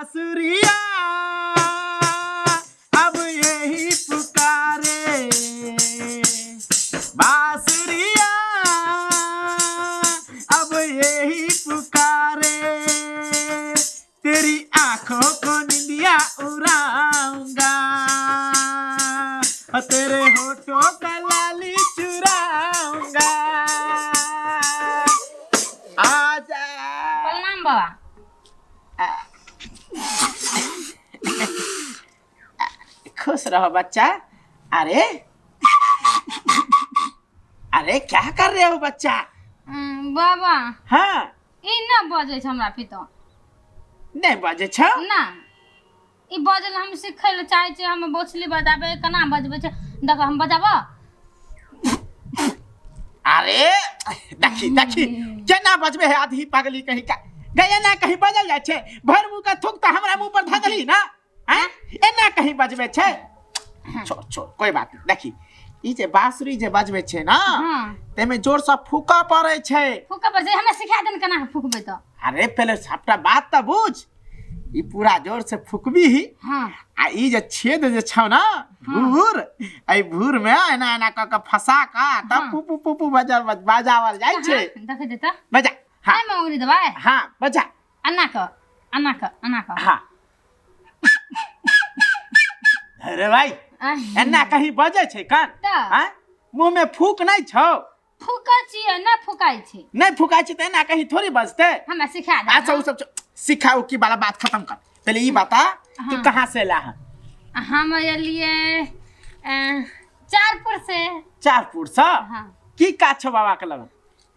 बांसुरिया अब यही पुकारे, बांसुरिया अब यही पुकारे, तेरी आंखों को निंदिया उड़ाऊंगा, तेरे होठों का लाली चुराऊंगा। आजा प्रणाम बाबा। खुश रहो बच्चा। अरे अरे क्या कर रहे हो बच्चा? बाबा हाँ ई ना बजे छ हमरा पितो नहीं बजे छो ना, ई बजल हम सिखै ले चाहे छी, हम बोछली बजाबे केना बजबै छै देख हम बजाबो। अरे देखी देखी केना बजबे है आधी पागली कहीं का गए ना कहीं बजल जाय छे, भर मुंह का थूक त हमरा मुंह पर धगली ना हैं, एना कहीं बजबे छे। छोड़ छोड़ कोई बात नहीं। देखी ई जे बांसुरी जे बजबे छे ना तेमे जोर से फूका पड़े छे। फूका पर जे हमरा सिखा देन केना फूकबै त। अरे पहले सबटा बात त बुझ, ई पूरा जोर से फूकबी ही। हां आ ई जे छेद जे छौ ना भूर, आई भूर में एना एना क फसा का तब पुपु पुपु बजावल जाय छे। देख दे त बजा। हां आई मंगरी दबा। हां बजा। अन्ना क हां अरे भाई एना कहीं बजे छे कान हैं, मुंह में फूक नहीं छौ। फूका छियै ना फूकाई छै, नहीं फूकाय छे त एना कहीं थोड़ी बजते। हमरा सिखा दे। अच्छा वो सब सिखाओ की वाला बात खत्म कर, पहले ई बता तू कहां से ला है? हम एलिए चारपुर से। चारपुर से? हां की का छो बाबा के लगन?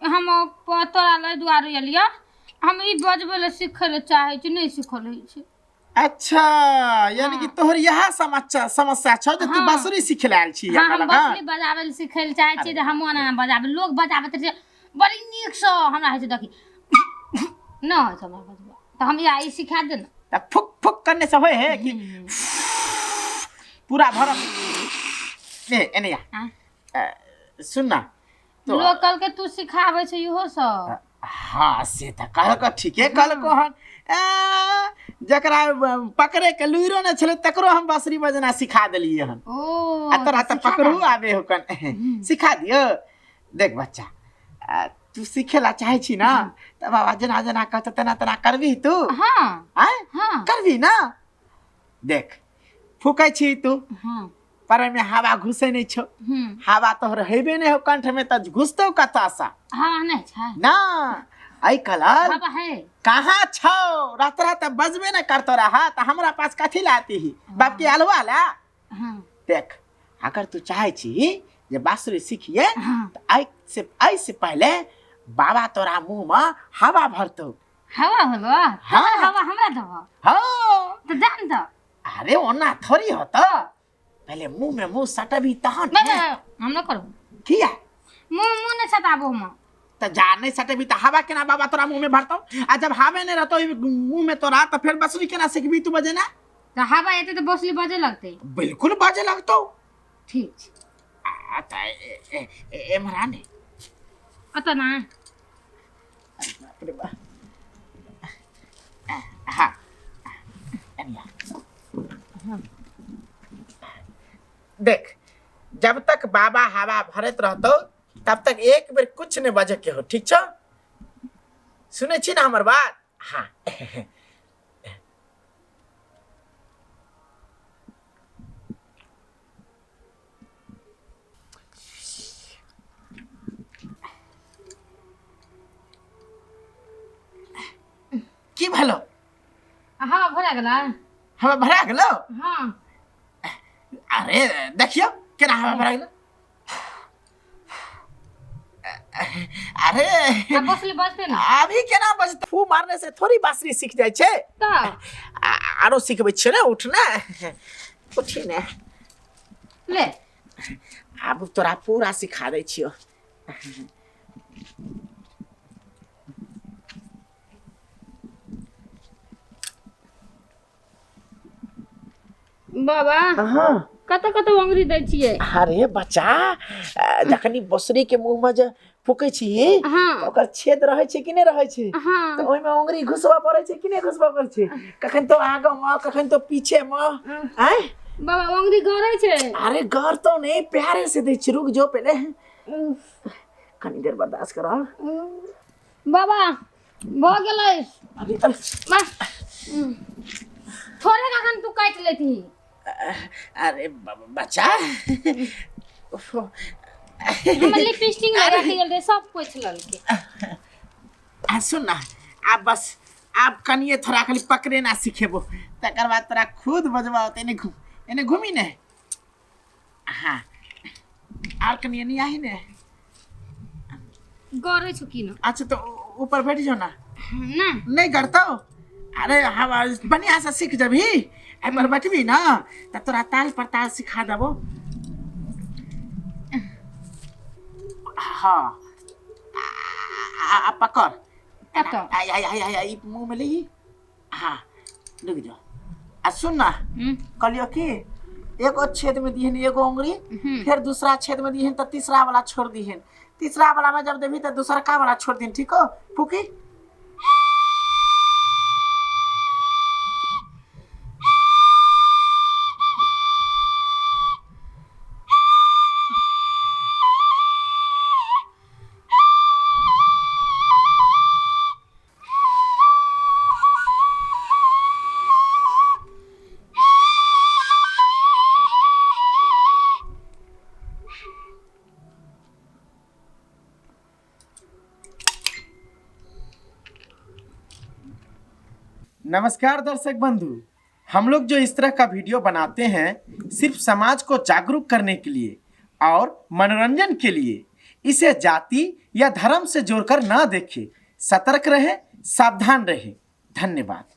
हम तोरा ले दुआरे एलिए, हम ई बजबै ले सिखै ले चाहे छी, नहीं सिखल होइ छै। अच्छा यानी कि तोहर यह समस्या छौ जे तू बांसुरी सिखे आयल छी हां हमरा हम लग। बांसुरी बजाबै ले सिखै ले चाहे छी, हम ओना बजाबै, लोग बजाबैत छै बड़ी नीक से हमरा होइ छै देखी ना होइ छै हमरा बजबै, त हम या ई सिखा दे ना। त फुक फुक करने से होय है कि पूरा भर ने एने या सुन ना तो लोकल के तू सिखाबै छै इहो सब। हाँ से त कह के ठीके कहल को हन। जकरा पकड़े के लुइरो न छले तकरो हम बांसुरी बजना सिखा देलिए हन। ओ आ तोरा त पकड़ू आबे हो कन सिखा दियो। देख बच्चा तू सिखेला चाहे छी ना त बाबा जना जना कहत तना तना करबी तू। हां हैं हां करबी ना। देख फूकै छी तू हां पर में हवा घुसे नहीं छो, हवा तोहर हेबे नहीं हो कंठ में त घुसतो कता सा। हां नहीं छै ना आई कलर बाबा है कहाँ छो, रात रात बजबे न करतो रहा त हमरा पास कथी लाती ही बाप की अलवा ला। हां देख अगर तू चाहे छी जे बांसुरी सीखिए त आई से पहले बाबा तोरा मुंह में हवा भरतो। हवा हवा हाँ। हवा हमरा दबा हां तो जान द। अरे ओना थोड़ी होता, पहले मुंह में मुंह सटबी तहन हम न करू किया मुंह न सटाबो हम त जा नहीं सटेबी त हवा केना बाबा तोरा मुंह में भरतो। आ जब हवा नहीं रहतो मुंह में तोरा त फिर बांसुरी केना सीखबी तू बजेना? तो हवा एते तो बसली बजे लगते। बिल्कुल बाजे लगतो। ठीक छै आ त एमरा ने अत ना बाप रे बा। हाँ एनिया देख जब तक बाबा हवा भरत रहतो तब तक एक बेर कुछ नहीं बजे के हो, ठीक छो? सुने छी ना हमर बात? हाँ की भलो हवा भरा गेला। हवा भरा गेलो? हां अरे देखियो केना हवा भरा गेलो। अरे अब बसली बजते ना अभी केना बजते, फू मारने से थोड़ी बांसुरी सीख जाय छे। त आरो सिखबै छियै ने, उठ ने उठी ने ले आब तोरा पूरा सिखा दै छियो। बाबा हाँ कत कत अंगुरी दै छियै? अरे बच्चा जखनी बसरी के मुंह में जे फूकै छी हाँ तो ओकर छेद रहै छै कि नहीं रहै छै हाँ तो ओइ में अंगुरी घुसबा पड़ै छै कि नहीं घुसबा पड़ै छै कखन तो आगे में कखन तो पीछे में हैं बाबा अंगुरी गरै छै। अरे घर तो नहीं प्यारे से दे छी रुक जो पहले कनी देर बर्दाश्त करो बाबा भ गेलै। अरे थोड़े कखन तू काट लेती। अरे बच्चा हमर लिपस्टिक लगा के गेल सब पोछ ललके। सुन ना आप बस आप कनिए थोड़ा खाली पकड़े ना सिखेबो तकर बाद तोरा खुद बजबा होते एने घूमी ने हाँ और कनिए नहीं आई ने गरै छु कि न? अच्छा तो ऊपर बैठ जाओ ना ना नहीं करता हो अरे हम बढ़िया से सीख जबी आई पर बैठबी ना तो तोरा ताल पर ताल सिखा देबो। हाँ पकड़ पकड़ आई आई आई आई आई मुंह में ले हाँ रुक जाओ आ सुन ना कहलियो कि एगो छेद में दिहन एगो उंगली फिर दूसरा छेद में दिहन तो तीसरा वाला छोड़ दिहन तीसरा वाला में जब देबी तो दूसरा का वाला छोड़ दिहन ठीक हो फूकी। नमस्कार दर्शक बंधु, हम लोग जो इस तरह का वीडियो बनाते हैं सिर्फ समाज को जागरूक करने के लिए और मनोरंजन के लिए। इसे जाति या धर्म से जोड़कर ना देखें। सतर्क रहें, सावधान रहें। धन्यवाद।